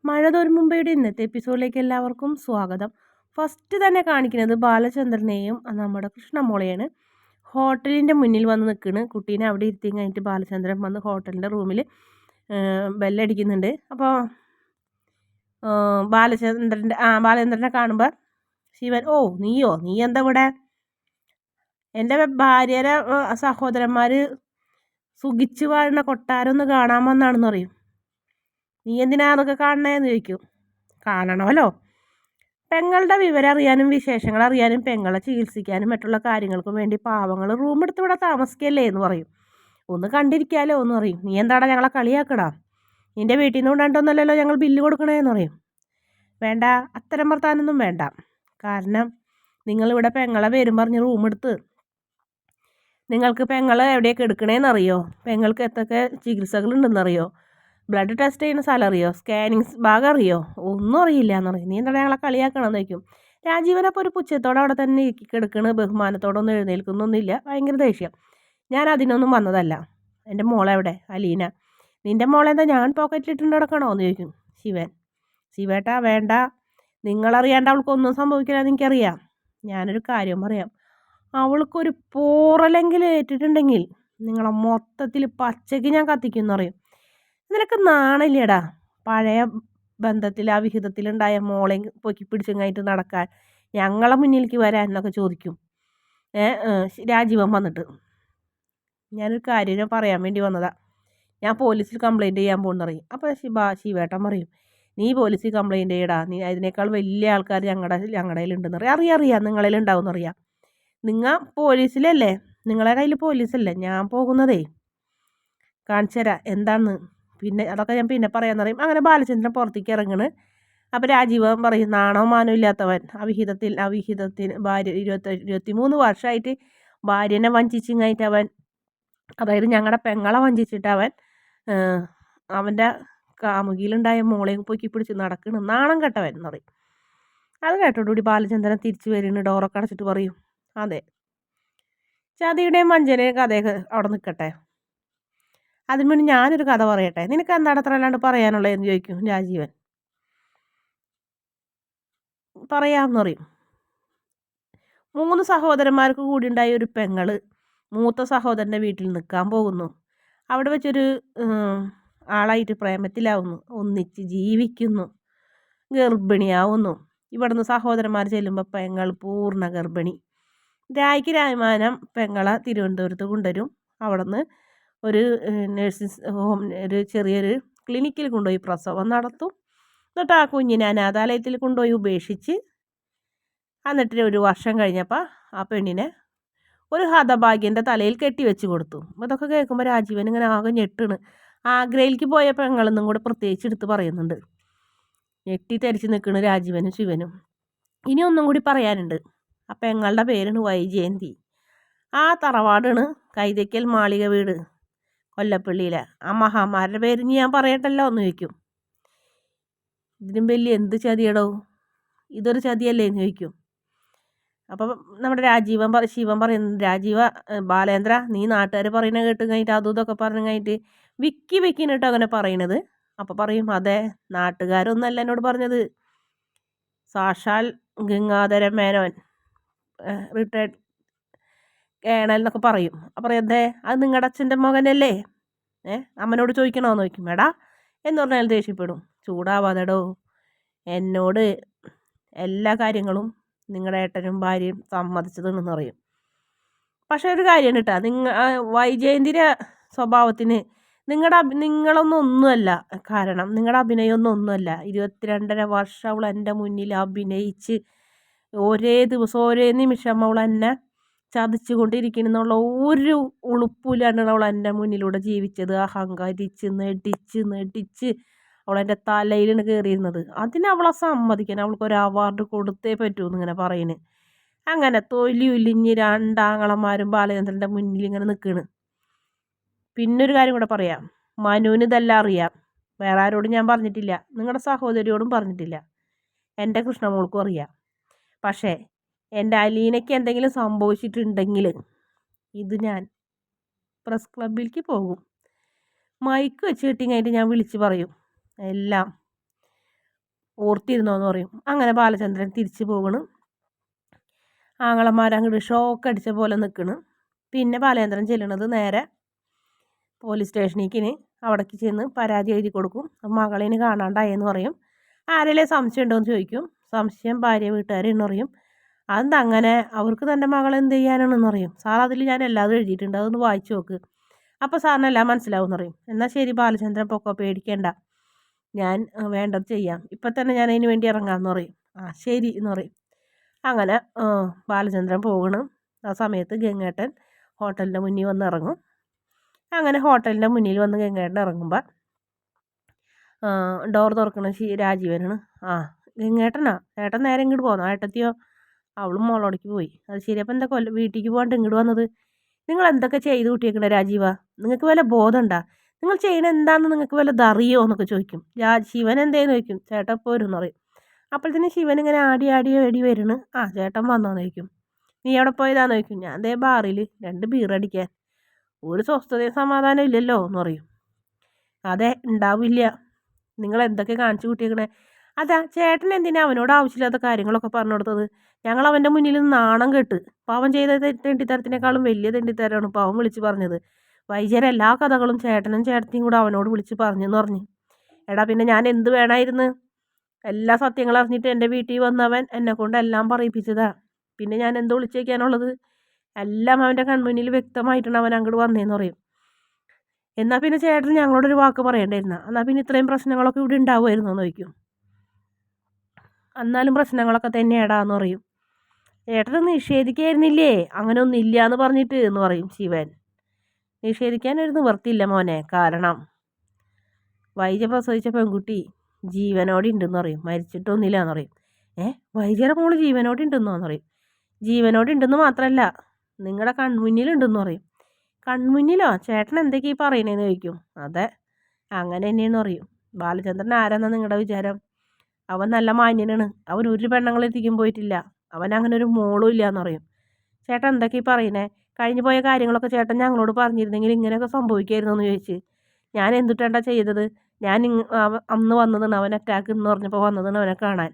മഴ തോരും മുമ്പയുടെ ഇന്നത്തെ എപ്പിസോഡിലേക്ക് എല്ലാവർക്കും സ്വാഗതം. ഫസ്റ്റ് തന്നെ കാണിക്കുന്നത് ബാലചന്ദ്രനെയും നമ്മുടെ കൃഷ്ണമോളെയാണ്. ഹോട്ടലിൻ്റെ മുന്നിൽ വന്ന് നിൽക്കുന്നു. കുട്ടീനെ അവിടെ ഇരുത്തി കഴിഞ്ഞിട്ട് ബാലചന്ദ്രൻ വന്ന് ഹോട്ടലിൻ്റെ റൂമിൽ ബെല്ലടിക്കുന്നുണ്ട്. അപ്പോൾ ബാലചന്ദ്രനെ കാണുമ്പോൾ ശിവൻ, ഓ നീയോ, നീ എന്താ ഇവിടെ? എൻ്റെ ഭാര്യയുടെ സഹോദരന്മാർ സുഖിച്ച് വാഴുന്ന കൊട്ടാരം ഒന്ന് കാണാൻ വന്നാണെന്ന് പറയും. നീ എന്തിനാ അതൊക്കെ കാണണേന്ന് ചോദിക്കും. കാണണമല്ലോ, പെങ്ങളുടെ വിവരം അറിയാനും വിശേഷങ്ങൾ അറിയാനും പെങ്ങളെ ചികിത്സിക്കാനും മറ്റുള്ള കാര്യങ്ങൾക്കും വേണ്ടി പാവങ്ങൾ റൂം എടുത്ത് ഇവിടെ താമസിക്കല്ലേ എന്ന് പറയും. ഒന്ന് കണ്ടിരിക്കാമല്ലോ എന്ന് പറയും. നീ എന്താടാ ഞങ്ങളെ കളിയാക്കടാ? നിൻ്റെ വീട്ടിൽ നിന്ന് കൊണ്ടായിട്ടൊന്നുമല്ലല്ലോ ഞങ്ങൾ ബില്ല് കൊടുക്കണേന്ന് പറയും. വേണ്ട, അത്തരം വർത്താനൊന്നും വേണ്ട. കാരണം നിങ്ങളിവിടെ പെങ്ങളെ പേരും പറഞ്ഞ് റൂം എടുത്ത് നിങ്ങൾക്ക് പെങ്ങളെ എവിടെയൊക്കെ എടുക്കണേന്നറിയോ? പെങ്ങൾക്ക് എന്തൊക്കെ ചികിത്സകളുണ്ടെന്നറിയോ? ബ്ലഡ് ടെസ്റ്റ് ചെയ്യുന്ന സ്ഥലം അറിയോ? സ്കാനിങ് ഭാഗം അറിയോ? ഒന്നും അറിയില്ല എന്ന് പറയും. നീ എന്താ ഞങ്ങളെ കളിയാക്കണമെന്ന് ചോദിക്കും. രാജീവനപ്പോൾ ഒരു പുച്ഛത്തോടെ അവിടെ തന്നെ കിടക്കണ്, ബഹുമാനത്തോടൊന്നും എഴുന്നേൽക്കുന്നൊന്നുമില്ല. ഭയങ്കര ദേഷ്യം. ഞാൻ അതിനൊന്നും വന്നതല്ല. എൻ്റെ മോളെവിടെ? അലീന. നിൻ്റെ മോളെന്താ ഞാൻ പോക്കറ്റിലിട്ടുണ്ട് കിടക്കണോ എന്ന് ചോദിക്കും ശിവൻ. ശിവേട്ടാ വേണ്ട, നിങ്ങളറിയാണ്ട് അവൾക്കൊന്നും സംഭവിക്കില്ല എന്ന് എനിക്കറിയാം. ഞാനൊരു കാര്യം പറയാം. അവൾക്കൊരു പോറലെങ്കിലും ഏറ്റിട്ടുണ്ടെങ്കിൽ നിങ്ങളെ മൊത്തത്തിൽ പച്ചയ്ക്ക് ഞാൻ കത്തിക്കുമെന്ന് പറയും. നിനക്ക് നാണില്ലേടാ പഴയ ബന്ധത്തിൽ ആ വിഹിതത്തിലുണ്ടായ മോളെ പൊക്കി പിടിച്ചും കഴിഞ്ഞിട്ട് നടക്കാൻ, ഞങ്ങളെ മുന്നിലേക്ക് വരാൻ എന്നൊക്കെ ചോദിക്കും രാജീവൻ വന്നിട്ട്. ഞാനൊരു കാര്യം പറയാൻ വേണ്ടി വന്നതാ. ഞാൻ പോലീസിൽ കംപ്ലയിൻറ്റ് ചെയ്യാൻ പോകുന്നു പറയും. അപ്പോൾ ശിവേട്ടൻ പറയും, നീ പോലീസിൽ കംപ്ലയിൻറ്റ് ചെയ്യടാ, നീ അതിനേക്കാൾ വലിയ ആൾക്കാർ ഞങ്ങളുടെ കയ്യിലുണ്ടെന്ന് പറയും. അറിയാം നിങ്ങളിലുണ്ടാവും അറിയാം. നിങ്ങൾ പോലീസിലല്ലേ, നിങ്ങളുടെ കയ്യിൽ പോലീസല്ലേ? ഞാൻ പോകുന്നതേ കാണിച്ചു തരാം എന്താന്ന്, പിന്നെ അതൊക്കെ ഞാൻ പിന്നെ പറയാമെന്ന് പറയും. അങ്ങനെ ബാലചന്ദ്രൻ പുറത്തേക്ക് ഇറങ്ങണ്. അപ്പോൾ രാജീവൻ പറയും, നാണോ മാനോ ഇല്ലാത്തവൻ, അവിഹിതത്തിന് ഭാര്യ 23 വർഷമായിട്ട് ഭാര്യനെ വഞ്ചിച്ചും കഴിഞ്ഞിട്ട് അവൻ, അതായത് ഞങ്ങളുടെ പെങ്ങളെ വഞ്ചിച്ചിട്ട് അവൻ അവൻ്റെ കാമുകിയിലുണ്ടായ മോളെയും പൊക്കി പിടിച്ച് നടക്കണം, നാണം കെട്ടവൻ എന്ന് പറയും. അത് കേട്ടോടുകൂടി ബാലചന്ദ്രൻ തിരിച്ചു വരുന്നു, ഡോറൊക്കെ അടച്ചിട്ട് പറയും, അതെ, ചതിയുടെയും വഞ്ചനയും കഥയൊക്കെ അവിടെ നിൽക്കട്ടെ, അതിന് മുന്നേ ഞാനൊരു കഥ പറയട്ടെ, നിനക്ക് എന്താണ് അത്ര അല്ലാണ്ട് പറയാനുള്ളതെന്ന് ചോദിക്കും രാജീവൻ. പറയാമെന്ന് പറയും. 3 സഹോദരന്മാർക്ക് കൂടി ഉണ്ടായ ഒരു പെങ്ങള് മൂത്ത സഹോദരൻ്റെ വീട്ടിൽ നിൽക്കാൻ പോകുന്നു. അവിടെ വെച്ചൊരു ആളായിട്ട് പ്രേമത്തിലാവുന്നു, ഒന്നിച്ച് ജീവിക്കുന്നു, ഗർഭിണിയാവുന്നു. ഇവിടുന്ന് സഹോദരന്മാർ ചെല്ലുമ്പോൾ പെങ്ങൾ പൂർണ്ണ ഗർഭിണി. രായ്ക്ക് രായ്മാനം പെങ്ങളെ തിരുവനന്തപുരത്ത് കൊണ്ടുവരും. അവിടെ നിന്ന് ഒരു നഴ്സിംഗ് ഹോം, ഒരു ചെറിയൊരു ക്ലിനിക്കിൽ കൊണ്ടുപോയി പ്രസവം നടത്തും. എന്നിട്ട് ആ കുഞ്ഞിനെ അനാഥാലയത്തിൽ കൊണ്ടുപോയി ഉപേക്ഷിച്ച്, എന്നിട്ട് ഒരു വർഷം കഴിഞ്ഞപ്പോൾ ആ പെണ്ണിനെ ഒരു ഹതഭാഗ്യൻ്റെ തലയിൽ കെട്ടിവെച്ച് കൊടുത്തു. അതൊക്കെ കേൾക്കുമ്പോൾ രാജീവൻ ഇങ്ങനെ ആകെ ഞെട്ടാണ്. ആഗ്രയിലേക്ക് പോയ പെങ്ങളെന്നും കൂടെ പ്രത്യേകിച്ച് എടുത്ത് പറയുന്നുണ്ട്. ഞെട്ടി തെരിച്ച് നിൽക്കുന്ന രാജീവനും ശിവനും. ഇനി ഒന്നും കൂടി പറയാനുണ്ട്. ആ പെങ്ങളുടെ പേരാണ് വൈജയന്തി. ആ തറവാടാണ് കൈതയ്ക്കൽ മാളിക വീട്, കൊല്ലപ്പള്ളിയിലെ. ആ മഹാന്മാരുടെ പേര് ഞാൻ പറയട്ടല്ലോ എന്ന് ചോദിക്കും. ഇതിനും വലിയ എന്ത് ചതിയടോ, ഇതൊരു ചതിയല്ലേ എന്ന് ചോദിക്കും. അപ്പം നമ്മുടെ ശിവൻ പറയുന്നത്, ബാലേന്ദ്ര, നീ നാട്ടുകാർ പറയുന്നത് കേട്ട് കഴിഞ്ഞിട്ട് അതും ഇതൊക്കെ പറഞ്ഞു കഴിഞ്ഞിട്ട് വിക്കിനിട്ടോ അങ്ങനെ പറയണത്. അപ്പോൾ പറയും, അതെ, നാട്ടുകാരൊന്നല്ല എന്നോട് പറഞ്ഞത്, സാക്ഷാൽ ഗംഗാധരൻ മേനോൻ, റിട്ടയർഡ് കേണൽ എന്നൊക്കെ പറയും. അപ്പോൾ എന്തേ, അത് നിങ്ങളുടെ അച്ഛൻ്റെ മകനല്ലേ, അമ്മനോട് ചോദിക്കണമെന്ന് ചോദിക്കും. എടാ എന്ന് പറഞ്ഞാൽ ദേഷ്യപ്പെടും. ചൂടാവാതെടോ, എന്നോട് എല്ലാ കാര്യങ്ങളും നിങ്ങളുടെ ഏട്ടനും ഭാര്യയും സമ്മതിച്ചതെന്ന് പറയും. പക്ഷേ ഒരു കാര്യമാണ് കേട്ടോ, വൈജയന്തിയുടെ സ്വഭാവത്തിന് നിങ്ങളൊന്നുമല്ല കാരണം, നിങ്ങളുടെ അഭിനയമൊന്നുമല്ല. 22.5 വർഷം അവൾ എൻ്റെ മുന്നിൽ അഭിനയിച്ച് ഒരേ ദിവസം ഒരേ നിമിഷം അവൾ എന്നെ ചതിച്ചു കൊണ്ടിരിക്കണമെന്നുള്ള ഒരു ഉളുപ്പിലാണ് അവൾ എൻ്റെ മുന്നിലൂടെ ജീവിച്ചത്. അഹങ്കരിച്ച് നെടിച്ച് അവളെൻ്റെ തലയിലാണ് കയറിയിരുന്നത്. അതിനവളെ സമ്മതിക്കാൻ, അവൾക്കൊരു അവാർഡ് കൊടുത്തേ പറ്റൂ എന്നിങ്ങനെ പറയുന്നത്. അങ്ങനെ തൊലി ഉലിഞ്ഞ് 2 ആങ്ങളമാരും ബാലചന്ദ്രൻ്റെ മുന്നിൽ ഇങ്ങനെ നിൽക്കുകയാണ്. പിന്നൊരു കാര്യം കൂടെ പറയാം, മനുവിന് ഇതെല്ലാം അറിയാം. വേറെ ആരോടും ഞാൻ പറഞ്ഞിട്ടില്ല, നിങ്ങളുടെ സഹോദരിയോടും പറഞ്ഞിട്ടില്ല, എൻ്റെ കൃഷ്ണമോൾക്കും അറിയാം. പക്ഷേ എൻ്റെ അലീനയ്ക്ക് എന്തെങ്കിലും സംഭവിച്ചിട്ടുണ്ടെങ്കിൽ ഇത് ഞാൻ പ്രസ് ക്ലബിലേക്ക് പോകും, മൈക്ക് വെച്ച് കിട്ടി കഴിഞ്ഞിട്ട് ഞാൻ വിളിച്ച് പറയും എല്ലാം. ഓർത്തിരുന്നോന്ന് പറയും. അങ്ങനെ ബാലചന്ദ്രൻ തിരിച്ചു പോകണ്. ആങ്ങളമാരങ്ങോട്ട് ഷോക്ക് അടിച്ച പോലെ നിൽക്കണ്. പിന്നെ ബാലേന്ദ്രൻ ചെല്ലണത് നേരെ പോലീസ് സ്റ്റേഷനിലേക്ക് അവിടേക്ക് ചെന്ന് പരാതി എഴുതി കൊടുക്കും. മകളേന് കാണാണ്ടായെന്ന് പറയും. ആരെങ്കിലും സംശയം ഉണ്ടോ എന്ന് ചോദിക്കും. സംശയം ഭാര്യ വീട്ടുകാരെന്ന് പറയും. അതെന്താ അങ്ങനെ, അവർക്ക് തൻ്റെ മകൾ എന്ത് ചെയ്യാനാണെന്ന് പറയും. സാർ അതിൽ ഞാൻ എല്ലാതും എഴുതിയിട്ടുണ്ട്, അതൊന്ന് വായിച്ചു നോക്ക്, അപ്പോൾ സാറിന് എല്ലാം മനസ്സിലാവും എന്ന് പറയും. എന്നാൽ ശരി ബാലചന്ദ്രൻ പൊക്കോ, പേടിക്കേണ്ട, ഞാൻ വേണ്ടത് ചെയ്യാം, ഇപ്പം തന്നെ ഞാൻ അതിന് വേണ്ടി ഇറങ്ങാമെന്ന് പറയും. ആ ശരി എന്ന് പറയും. അങ്ങനെ ബാലചന്ദ്രൻ പോകണം. ആ സമയത്ത് ഗംഗേട്ടൻ ഹോട്ടലിൻ്റെ മുന്നിൽ വന്ന് ഇറങ്ങും. അങ്ങനെ ഹോട്ടലിൻ്റെ മുന്നിൽ വന്ന് ഗംഗേട്ടൻ ഇറങ്ങുമ്പോൾ ഡോർ തുറക്കണ രാജീവനാണ്. ആ ഗംഗേട്ടനാ, ഏട്ടൻ നേരെ ഇങ്ങോട്ട് പോന്നോ? ഏട്ടത്തിയോ? അവളും മോളോടേക്ക് പോയി. അത് ശരി, അപ്പം എന്താ വീട്ടിലേക്ക് പോകാണ്ട് ഇങ്ങോട്ട് വന്നത്? നിങ്ങൾ എന്തൊക്കെ ചെയ്ത് കൂട്ടിയേക്കണേ രാജീവ? നിങ്ങൾക്ക് വല്ല ബോധമുണ്ടാ? നിങ്ങൾ ചെയ്യണ എന്താണെന്ന് നിങ്ങൾക്ക് വല്ലത് അറിയോ എന്നൊക്കെ ചോദിക്കും. ശിവൻ എന്തേന്ന് ചോദിക്കും. ചേട്ടൻ പോരുന്ന് പറയും. അപ്പോഴത്തേനും ശിവൻ ഇങ്ങനെ ആടി ആടി വരുന്നു. ആ ചേട്ടൻ വന്നോന്ന് ചോദിക്കും. നീ എവിടെ പോയതാന്ന് ചോദിക്കും. ഞാൻ ദേ ബാറിൽ 2 ബീർ അടിക്കാൻ. ഒരു സ്വസ്ഥതയും സമാധാനം ഇല്ലല്ലോ എന്ന് പറയും. അതെ, ഉണ്ടാവില്ല. നിങ്ങൾ എന്തൊക്കെ കാണിച്ചു കൂട്ടിയേക്കണേ? അതാ ചേട്ടൻ എന്തിനാ അവനോട് ആവശ്യമില്ലാത്ത കാര്യങ്ങളൊക്കെ പറഞ്ഞു കൊടുത്തത്? ഞങ്ങൾ അവൻ്റെ മുന്നിൽ നിന്ന് നാണം കെട്ട്. പാവം ചെയ്ത തെണ്ടിത്തരത്തിനേക്കാളും വലിയ തെണ്ടിത്തരമാണ് പാവം വിളിച്ച് പറഞ്ഞത്. വൈദ്യരെ എല്ലാ കഥകളും ചേട്ടനും ചേട്ടത്തിയും കൂടെ അവനോട് വിളിച്ച് പറഞ്ഞെന്ന് പറഞ്ഞു. എടാ പിന്നെ ഞാൻ എന്ത് വേണമായിരുന്നു? എല്ലാ സത്യങ്ങളും അറിഞ്ഞിട്ട് എൻ്റെ വീട്ടിൽ വന്നവൻ എന്നെക്കൊണ്ട് എല്ലാം പറയിപ്പിച്ചതാ. പിന്നെ ഞാൻ എന്ത് വിളിച്ചേക്കാനുള്ളത്? എല്ലാം അവൻ്റെ കൺമുന്നിൽ വ്യക്തമായിട്ടാണ് അവൻ അങ്ങോട്ട് വന്നേന്ന് പറയും. എന്നാൽ പിന്നെ ചേട്ടൻ ഞങ്ങളോടൊരു വാക്ക് പറയണ്ടായിരുന്ന, എന്നാൽ പിന്നെ ഇത്രയും പ്രശ്നങ്ങളൊക്കെ ഇവിടെ ഉണ്ടാവുമായിരുന്നു എന്ന് ചോദിക്കും. എന്നാലും പ്രശ്നങ്ങളൊക്കെ തന്നെയാടാന്ന് പറയും. ചേട്ടൻ നിഷേധിക്കായിരുന്നില്ലേ, അങ്ങനെ ഒന്നും ഇല്ല എന്ന് പറഞ്ഞിട്ട് എന്ന് പറയും ശിവൻ. നിഷേധിക്കാൻ ഒരു നിവർത്തിയില്ല മോനെ, കാരണം വൈദ്യ പ്രസവിച്ച പെൺകുട്ടി ജീവനോടെ ഉണ്ടെന്ന് പറയും, മരിച്ചിട്ടൊന്നുമില്ല എന്ന് പറയും. വൈദ്യയുടെ മോള് ജീവനോടെ ഉണ്ടെന്നോന്ന് പറയും. ജീവനോടെ ഉണ്ടെന്ന് മാത്രമല്ല, നിങ്ങളുടെ കൺമുന്നിലുണ്ടെന്ന് പറയും. കൺമുന്നിലോ? ചേട്ടൻ എന്തൊക്കെയാ ഈ പറയണേന്ന് ചോദിക്കും. അതെ, അങ്ങനെ തന്നെയെന്ന് പറയും. ബാലചന്ദ്രൻ ആരാന്നാ നിങ്ങളുടെ വിചാരം? അവൻ നല്ല മാന്യനാണ്, അവൻ ഒരു പെണ്ണുങ്ങളെത്തിക്കും പോയിട്ടില്ല, അവൻ അങ്ങനെ ഒരു മോളും ഇല്ല എന്ന് പറയും. ചേട്ടൻ എന്തൊക്കെയാ പറയുന്നേ? കഴിഞ്ഞു പോയ കാര്യങ്ങളൊക്കെ ചേട്ടൻ ഞങ്ങളോട് പറഞ്ഞിരുന്നെങ്കിൽ ഇങ്ങനെയൊക്കെ സംഭവിക്കായിരുന്നു എന്ന് ചോദിച്ച്. ഞാൻ എന്തിട്ടാ ചെയ്തത്? ഞാൻ അന്ന് വന്നതാണ്, അവൻ അറ്റാക്ക് എന്ന് പറഞ്ഞപ്പോൾ വന്നതാണ് അവനെ കാണാൻ.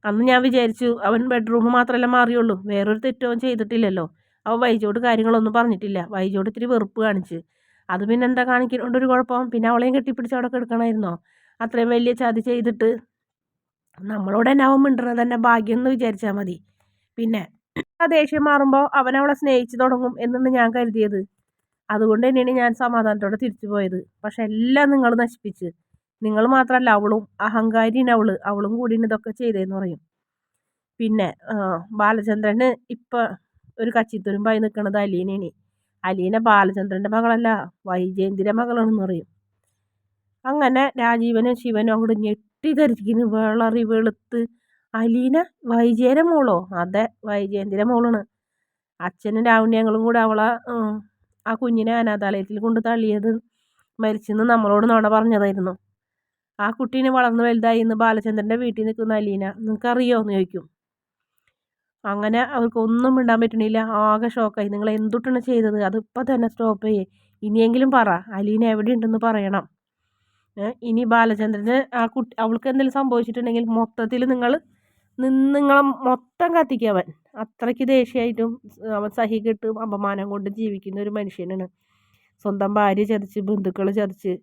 അന്ന് ഞാൻ വിചാരിച്ചു അവൻ ബെഡ്റൂം മാത്രമല്ല മാറിയുള്ളൂ, വേറൊരു തെറ്റും അവൻ ചെയ്തിട്ടില്ലല്ലോ. അവൻ വൈജോട് കാര്യങ്ങളൊന്നും പറഞ്ഞിട്ടില്ല. വൈജോട് ഇത്തിരി വെറുപ്പ് കാണിച്ച്, അത് പിന്നെ എന്താ കാണിക്കൊണ്ടൊരു കുഴപ്പം? പിന്നെ അവളെയും കെട്ടിപ്പിടിച്ച് അവിടെ കിടക്കണമായിരുന്നോ? അത്രയും വലിയ ചതി ചെയ്തിട്ട് നമ്മളോട് തന്നെ അവൻ മിണ്ടണത് തന്നെ ഭാഗ്യം എന്ന് വിചാരിച്ചാൽ മതി. പിന്നെ ആ ദേഷ്യം മാറുമ്പോൾ അവൻ അവളെ സ്നേഹിച്ച് തുടങ്ങും എന്നാണ് ഞാൻ കരുതിയത്. അതുകൊണ്ട് തന്നെയാണ് ഞാൻ സമാധാനത്തോടെ തിരിച്ചു പോയത്. പക്ഷെ എല്ലാം നിങ്ങൾ നശിപ്പിച്ച്. നിങ്ങൾ മാത്രമല്ല, അവളും അഹങ്കാരിയാണ്. അവളും കൂടി ഇതൊക്കെ ചെയ്തതെന്ന് പറയും. പിന്നെ ബാലചന്ദ്രന് ഇപ്പം ഒരു കച്ചിത്തുരുമ്പായി നിൽക്കുന്നത് അലീനയാണ്. അലീന ബാലചന്ദ്രൻ്റെ മകളല്ല, വൈജയന്തിയുടെ മകളാണെന്ന് പറയും. അങ്ങനെ രാജീവനും ശിവനും അങ്ങോട്ട് ഞെട്ടിധരിക്കുന്നു. വിളറി വെളുത്ത്, അലീന വൈജയൻ്റെ മോളോ? അതെ, വൈജയന്തിയുടെ മോളാണ്. അച്ഛനും രാവണ്യങ്ങളും കൂടെ അവളെ ആ കുഞ്ഞിനെ അനാഥാലയത്തിൽ കൊണ്ട് തള്ളിയത് മരിച്ചെന്ന് നമ്മളോട് നുണ പറഞ്ഞതായിരുന്നു. ആ കുട്ടീനെ വളർന്നു വലുതായി ഇന്ന് ബാലചന്ദ്രൻ്റെ വീട്ടിൽ നിൽക്കുന്ന അലീന നിങ്ങൾക്കറിയോ എന്ന് ചോദിക്കും. അങ്ങനെ അവർക്കൊന്നും മിണ്ടാൻ പറ്റണില്ല. ആകെ ഷോക്കായി. നിങ്ങൾ എന്തുട്ടാണ് ചെയ്തത്? അതിപ്പോൾ തന്നെ സ്റ്റോപ്പ് ചെയ്യേ. ഇനിയെങ്കിലും പറ, അലീന എവിടെയുണ്ടെന്ന് പറയണം. ഇനി ബാലചന്ദ്രന് അവൾക്ക് എന്തെങ്കിലും സംഭവിച്ചിട്ടുണ്ടെങ്കിൽ മൊത്തത്തിൽ നിങ്ങളെ മൊത്തം കത്തിക്കവൻ. അത്രയ്ക്ക് ദേഷ്യമായിട്ടും അവൻ സഹികെട്ടും അപമാനം കൊണ്ട് ജീവിക്കുന്ന ഒരു മനുഷ്യനാണ്. സ്വന്തം ഭാര്യ ചതിച്ച്, ബന്ധുക്കൾ ചതിച്ച്,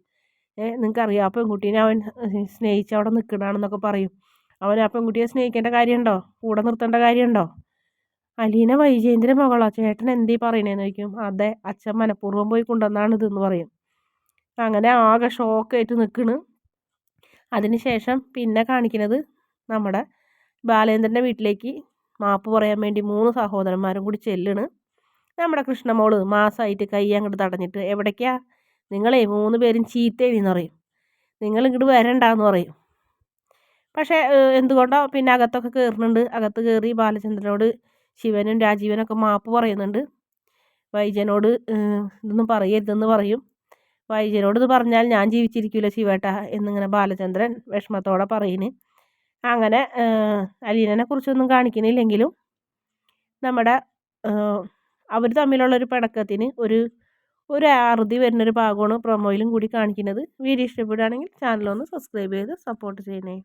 നിങ്ങൾക്കറിയാം ആ പെൺകുട്ടീനെ അവൻ സ്നേഹിച്ച് അവിടെ നിൽക്കണമെന്നൊക്കെ പറയും. അവൻ ആ പെൺകുട്ടിയെ സ്നേഹിക്കേണ്ട കാര്യമുണ്ടോ? കൂടെ നിർത്തേണ്ട കാര്യമുണ്ടോ? അലീന വൈജയന്തിൻ്റെ മകളോ? ചേട്ടൻ എന്തീ പറയണേന്ന് ചോദിക്കും. അതെ, അച്ഛൻ മനഃപൂർവ്വം പോയി കൊണ്ടുവന്നാണ് ഇതെന്ന് പറയും. അങ്ങനെ ആകെ ഷോക്കായിട്ട് നിൽക്കണ്. അതിനുശേഷം പിന്നെ കാണിക്കുന്നത് നമ്മുടെ ബാലേന്ദ്രൻ്റെ വീട്ടിലേക്ക് മാപ്പ് പറയാൻ വേണ്ടി 3 സഹോദരന്മാരും കൂടി ചെല്ലണ്. നമ്മുടെ കൃഷ്ണമോള് മാസമായിട്ട് കൈ അങ്ങോട്ട് തടഞ്ഞിട്ട്, എവിടേക്കാ നിങ്ങളെ 3 പേരും ചീത്തയെന്ന് പറയും. നിങ്ങൾ ഇങ്ങോട്ട് വരണ്ടാന്ന് പറയും. പക്ഷേ എന്തുകൊണ്ടോ പിന്നെ അകത്തൊക്കെ കയറുന്നുണ്ട്. അകത്ത് കയറി ബാലചന്ദ്രനോട് ശിവനും രാജീവനൊക്കെ മാപ്പ് പറയുന്നുണ്ട്. വൈജയനോട് ഇതൊന്നും പറയരുതെന്ന് പറയും. വൈജയനോട് ഇത് പറഞ്ഞാൽ ഞാൻ ജീവിച്ചിരിക്കില്ല ശിവേട്ട എന്നിങ്ങനെ ബാലചന്ദ്രൻ വിഷമത്തോടെ പറയുന്നു. അങ്ങനെ അലീനനെ കുറിച്ചൊന്നും കാണിക്കുന്നില്ലെങ്കിലും നമ്മുടെ അവർ തമ്മിലുള്ളൊരു പിണക്കത്തിന് ഒരു അറുതി വരുന്നൊരു ഭാഗമാണ് പ്രൊമോയിലും കൂടി കാണിക്കുന്നത്. വീഡിയോ ഇഷ്ടപ്പെടുകയാണെങ്കിൽ ചാനലൊന്ന് സബ്സ്ക്രൈബ് ചെയ്ത് സപ്പോർട്ട് ചെയ്യണേ.